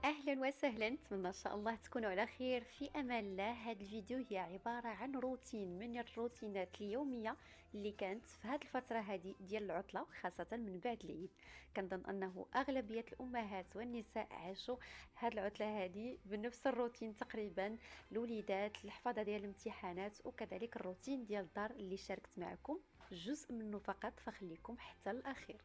اهلا وسهلا، نتمنى ان شاء الله تكونوا على خير في امان الله. هذا الفيديو هي عباره عن روتين من الروتينات اليوميه اللي كانت في هذه الفتره هذه ديال العطله، خاصه من بعد العيد. كنظن انه اغلبيه الامهات والنساء عاشوا هذه العطله هذه بنفس الروتين تقريبا. الوليدات، الحفاظه ديال الامتحانات، وكذلك الروتين ديال الدار اللي شاركت معكم جزء منه فقط، فخليكم حتى الاخير.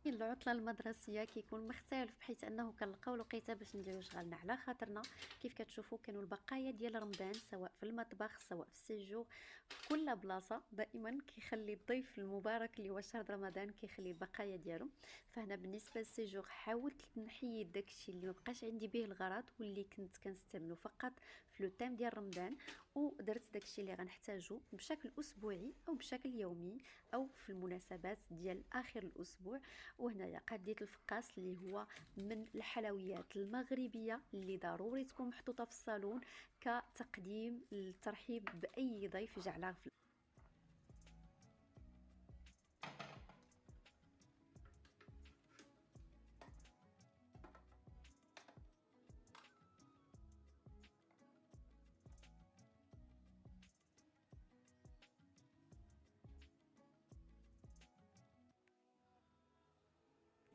العطله المدرسيه كيكون مختلف، بحيث انه كنلقاو الوقيته باش نديرو شغلنا على خاطرنا. كيف كتشوفوا كانوا البقايا ديال رمضان سواء في المطبخ سواء في السيجور، في كل بلاصه دائما كيخلي الضيف المبارك اللي هو شهر رمضان كيخلي البقايا ديالو. فهنا بالنسبه للسيجور حاولت نحيد داكشي اللي ما بقاش عندي به الغرض واللي كنت كنستعملو فقط في لو تيم ديال رمضان، ودرت داكشي اللي غنحتاجو بشكل اسبوعي او بشكل يومي او في المناسبات ديال اخر الاسبوع. وهنايا قديت الفقاس اللي هو من الحلويات المغربيه اللي ضروري تكون محطوطه في الصالون كتقديم للترحيب باي ضيف جعله في.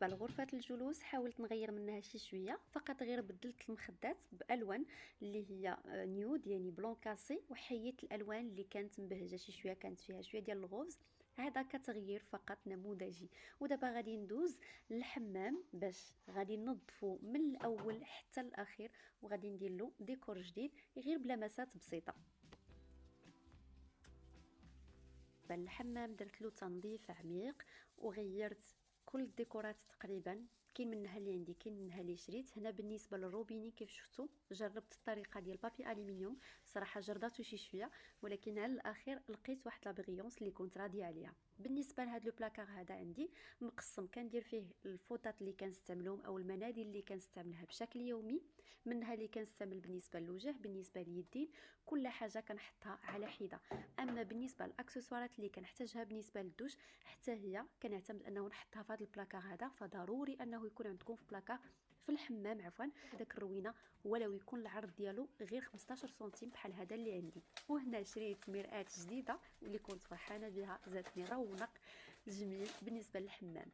بالغرفة الجلوس حاولت نغير منها شي شويه، فقط غير بدلت المخدات بالوان اللي هي نيود يعني بلون كاسي، وحيدت الالوان اللي كانت مبهجه شي شويه، كانت فيها شويه ديال الغوز. هذا كتغيير فقط نموذجي. ودابا غادي ندوز للحمام باش غادي ننظفو من الاول حتى الاخير، وغادي ندير له ديكور جديد غير بلمسات بسيطه. الحمام درت له تنظيف عميق وغيرت كل الديكورات تقريبا. كاين منها اللي عندي، كاين منها اللي شريت. هنا بالنسبه للروبيني كيف شفتوا جربت الطريقه ديال بابي الومنيوم، صراحه جرداتو شي شويه، ولكن على الاخير لقيت واحد لابريونس اللي كنت راضيه عليها. بالنسبه لهذا لو بلاكار هذا عندي مقسم، كندير فيه الفوطات اللي كنستعملهم او المناديل اللي كنستعملها بشكل يومي، منها اللي كنستعمل بالنسبه للوجه، بالنسبه لليدين، كل حاجه كنحطها على حده. اما بالنسبه للاكسسوارات اللي كنحتاجها بالنسبه للدوش، حتى هي كنعتمد انه نحطها في هذا البلاكار هذا. فضروري انه يكون عندكم في بلاكار في الحمام عفوا هذاك الروينه، ولو يكون العرض ديالو غير 15 سنتيم بحال هذا اللي عندي. وهنا شريت مرآة جديده واللي كنت فرحانه بها، زادتني رونق جميل بالنسبه للحمام.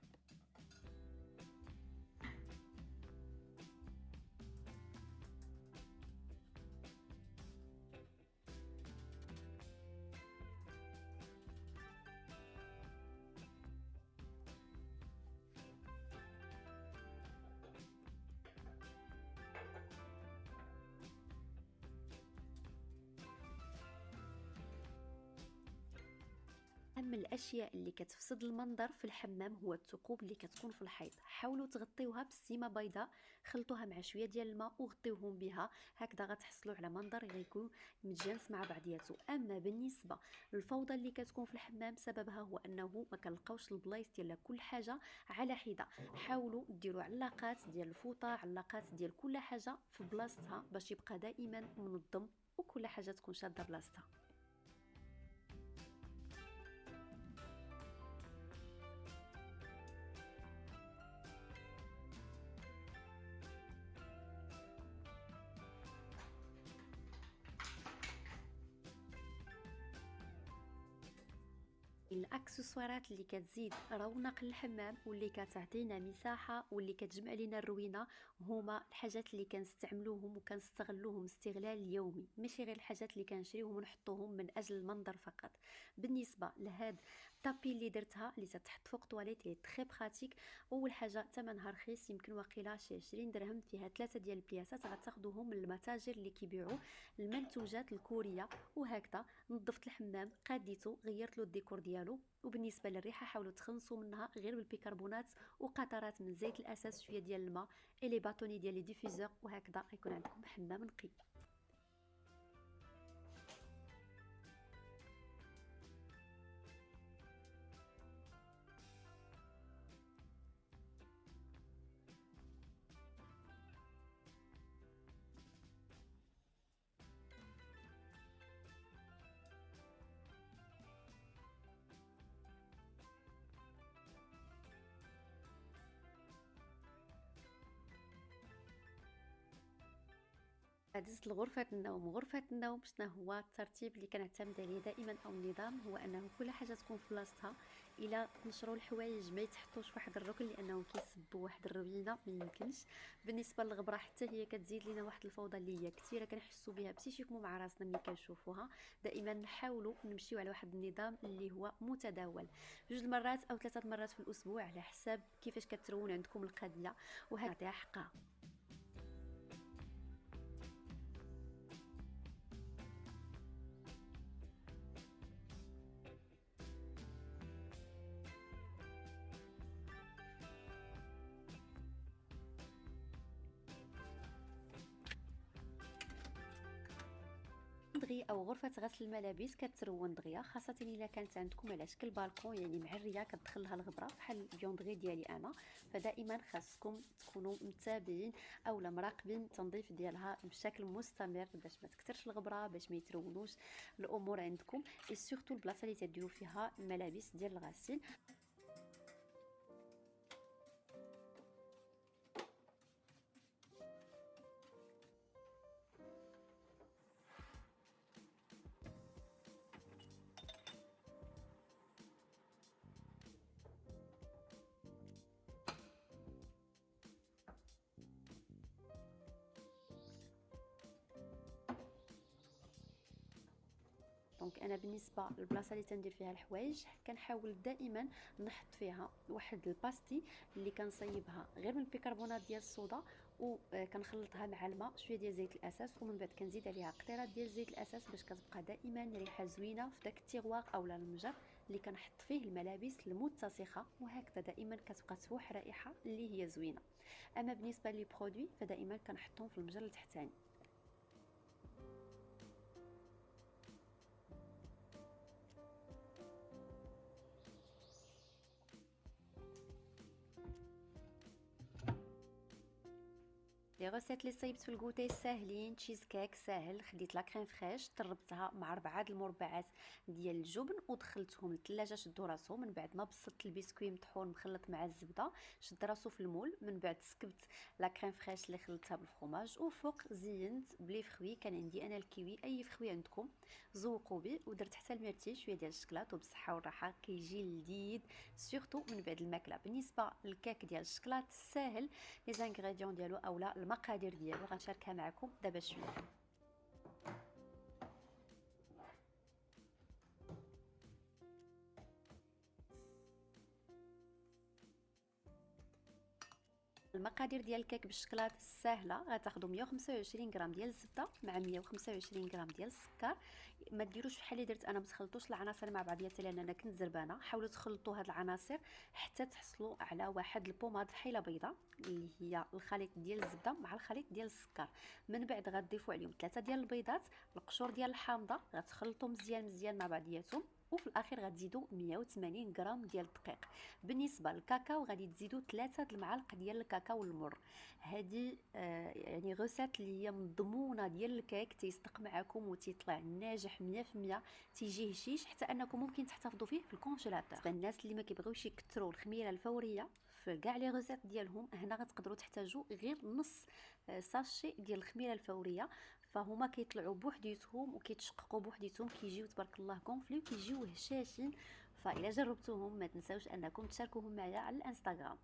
اما الاشياء اللي كتفسد المنظر في الحمام هو الثقوب اللي كتكون في الحيط. حاولوا تغطيوها بسيمه بيضاء، خلطوها مع شويه ديال الماء وغطيوهم بها، هكذا غتحصلوا على منظر غيكون متجانس مع بعضياته. اما بالنسبه للفوضى اللي كتكون في الحمام، سببها هو انه ما كنلقاوش البلايص ديال كل حاجه على حده. حاولوا ديروا علاقات ديال الفوطه، علاقات ديال كل حاجه في بلاصتها باش يبقى دائما منظم وكل حاجه تكون شاده بلاصتها. الاكسسوارات اللي كتزيد رونق للحمام واللي كتعطينا مساحه واللي كتجمع لنا الروينه هما الحاجات اللي كنستعملوهم وكنستغلوهم استغلال يومي، ماشي غير الحاجات اللي كنشريوهم ونحطوهم من اجل المنظر فقط. بالنسبه لهاد الطابي اللي درتها اللي تتحط فوق طواليت اللي تري براتيك، اول حاجه ثمنها رخيص، يمكن واقيلا شي 20 درهم، فيها 3 ديال البياسات، غتاخذوهم من المتاجر اللي كيبيعوا المنتوجات الكوريه. وهكذا نظفت الحمام، قاديته، غيرت له الديكور ديالو. وبالنسبه للريحه حاولوا تخلصوا منها غير بالبيكربونات وقطرات من زيت الاساس، شويه ديال الماء، اي لي باطوني ديال لي ديفيزور، وهكذا غيكون عندكم حمام نقي. دزت لغرفة النوم. غرفة النوم شنو هو الترتيب اللي كنعتمد عليه دائما او النظام؟ هو انه كل حاجه تكون في بلاصتها. الى نشروا الحوايج ما يتحطوش في واحد الركن لانهم كيسبوا واحد الروينه، ما يمكنش. بالنسبه للغبره حتى هي كتزيد لنا واحد الفوضى اللي هي كثيره كنحسوا بها بسيشيكمون مع راسنا ملي كنشوفوها. دائما نحاولوا نمشيو على واحد النظام اللي هو متداول، 2 مرات او 3 مرات في الاسبوع على حساب كيفاش كترون عندكم القضيه، وهذا حقها. دغيا او غرفه غسل الملابس كترون دغيا، خاصه الا كانت عندكم على شكل بالكون يعني معريه كتدخلها الغبره بحال البيوندغي ديالي انا. فدائما خاصكم تكونوا متابعين او مراقبين التنظيف ديالها بشكل مستمر باش ما تكثرش الغبره، باش ما يترونوش الامور عندكم، اي سورتو البلاصه اللي تديروا فيها الملابس ديال الغسيل. دونك انا بالنسبه للبلاصه اللي تندير فيها الحوايج كنحاول دائما نحط فيها واحد الباستي اللي كنصيبها غير من البيكربونات ديال الصودا، وكنخلطها مع الماء شويه ديال زيت الاساس، ومن بعد كنزيد عليها قطيره ديال زيت الاساس باش كتبقى دائما ريحه زوينه في داك التيغواق اولا المجر اللي كنحط فيه الملابس المتسخه، وهكذا دائما كتبقى تفوح رائحه اللي هي زوينه. اما بالنسبه لي برودوي فدائما كنحطهم في المجر التحتاني. لي غوسيت اللي صيبت في الكوتي ساهلين. تشيز كيك ساهل، خديت لا كريم فريش طربتها مع 4 المربعات ديال الجبن ودخلتهم للثلاجه شدوا راسهم. من بعد ما بسطت البسكوي مطحون مخلط مع الزبده شد راسو في المول. من بعد سكبت لا كريم فريش اللي خلطتها بالفرomاج، وفوق زينت بلي فخوي، كان عندي انا الكيوي، اي فخوي عندكم زوقوا به، ودرت حتى المرتي شويه ديال الشكلاط وبالصحه والراحه كيجي لذيذ سورتو من بعد الماكله. بالنسبه للكيك ديال الشكلاط ساهل، لي زانغريديون ديالو اولا المقادير ديالو غنشاركها معكم دابا شويه. المقادير ديال الكيك بالشكلاط ساهله. غتاخذوا 125 غرام ديال الزبده مع 125 غرام ديال السكر. ما ديروش بحال اللي درت انا، ما تخلطوش العناصر مع بعضياتها لان انا كنت زربانه. حاولوا تخلطوا هاد العناصر حتى تحصلوا على واحد البوماد فحيله بيضاء اللي هي الخليط ديال الزبده مع الخليط ديال السكر. من بعد غتضيفوا عليهم 3 ديال البيضات، القشور ديال الحامضه، غتخلطوا مزيان مزيان مع بعضياتهم، وفي الاخير غتزيدوا 180 غرام ديال الدقيق. بالنسبه للكاكاو غادي تزيدوا 3 المعالق ديال الكاكاو المر. هذه يعني غوسات اللي هي مضمونه ديال الكيك، تيصدق معكم وتيطلع ناجح 100%، تيجي هشيش حتى انكم ممكن تحتفظوا فيه في الكونجيلاتور. الناس اللي ما كيبغيوش يكثروا الخميره الفوريه في كاع لي غوسات ديالهم، هنا غتقدروا تحتاجوا غير نص ساشي ديال الخميره الفوريه، فهما كيطلعوا بوحديتهم وكيتشققوا بوحديتهم، كيجيو تبارك الله كونفلي وكيجيو هشاشين. فإلا جربتوهم ما تنساوش انكم تشاركوهم معايا على الانستغرام.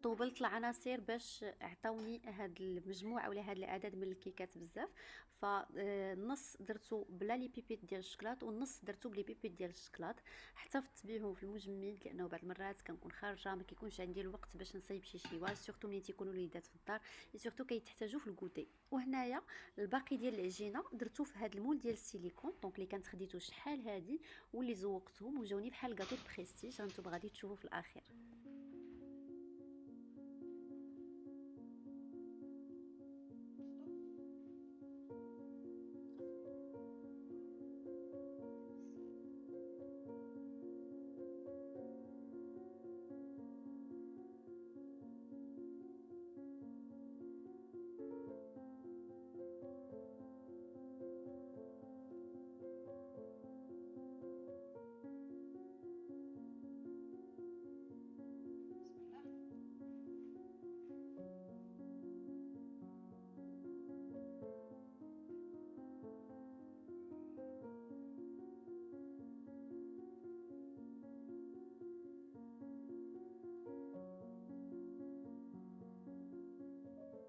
طوبلت العناصر باش عطاوني هاد المجموعه ولا هاد العدد من الكيكات بزاف. فالنص درتو بلا لي بيبيت ديال الشكلاط والنص درتو بلي بيبيت ديال الشكلاط. احتفظت بهم في المجمد لانه بعض المرات كنكون خارجه ما كيكونش عندي الوقت باش نصايب شي شيوات، سورتو ملي تيكونوا الوليدات في الدار، سورتو كيتحتاجوا في الكوتي. وهنايا الباقي ديال العجينه درتو في هاد المول ديال السيليكون، دونك اللي كانت خديته شحال هادي واللي زوقتهم وجاوني بحال كاطو بريستيج، هانتوما غادي تشوفوا في الاخير.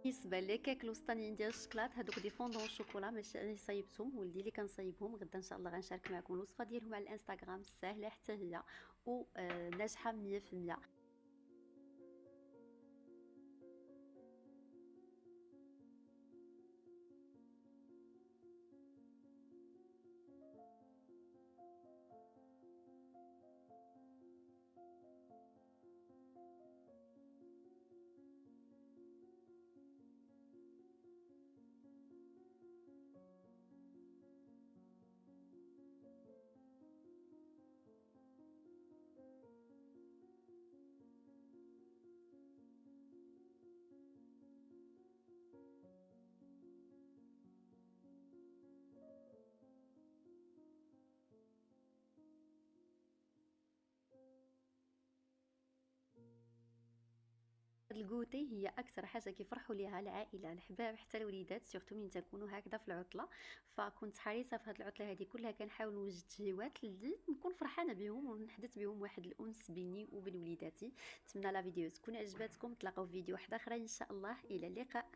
بالنسبه لكيك الوسطانيين ديال الشكلاط هذوك دي فوندون شوكولا ماشي انا صايبتهم، ولدي اللي كنصايبهم. غدا ان شاء الله غنشارك معكم الوصفه ديالهم على الانستغرام، ساهله حتى هي وناجحه 100%. الكوتي هي اكثر حاجه كيفرحوا ليها العائله الحباب حتى الوليدات، سورتو من تكونوا هكذا في العطله. فكنت حريصه في هذه العطله هذه كلها كنحاول نوجد جوات اللي نكون فرحانه بهم ونحدث بهم واحد الانس بيني وبين وليداتي. نتمنى لا فيديو تكون عجبتكم، تلاقاو في فيديو واحد اخرى ان شاء الله، الى اللقاء.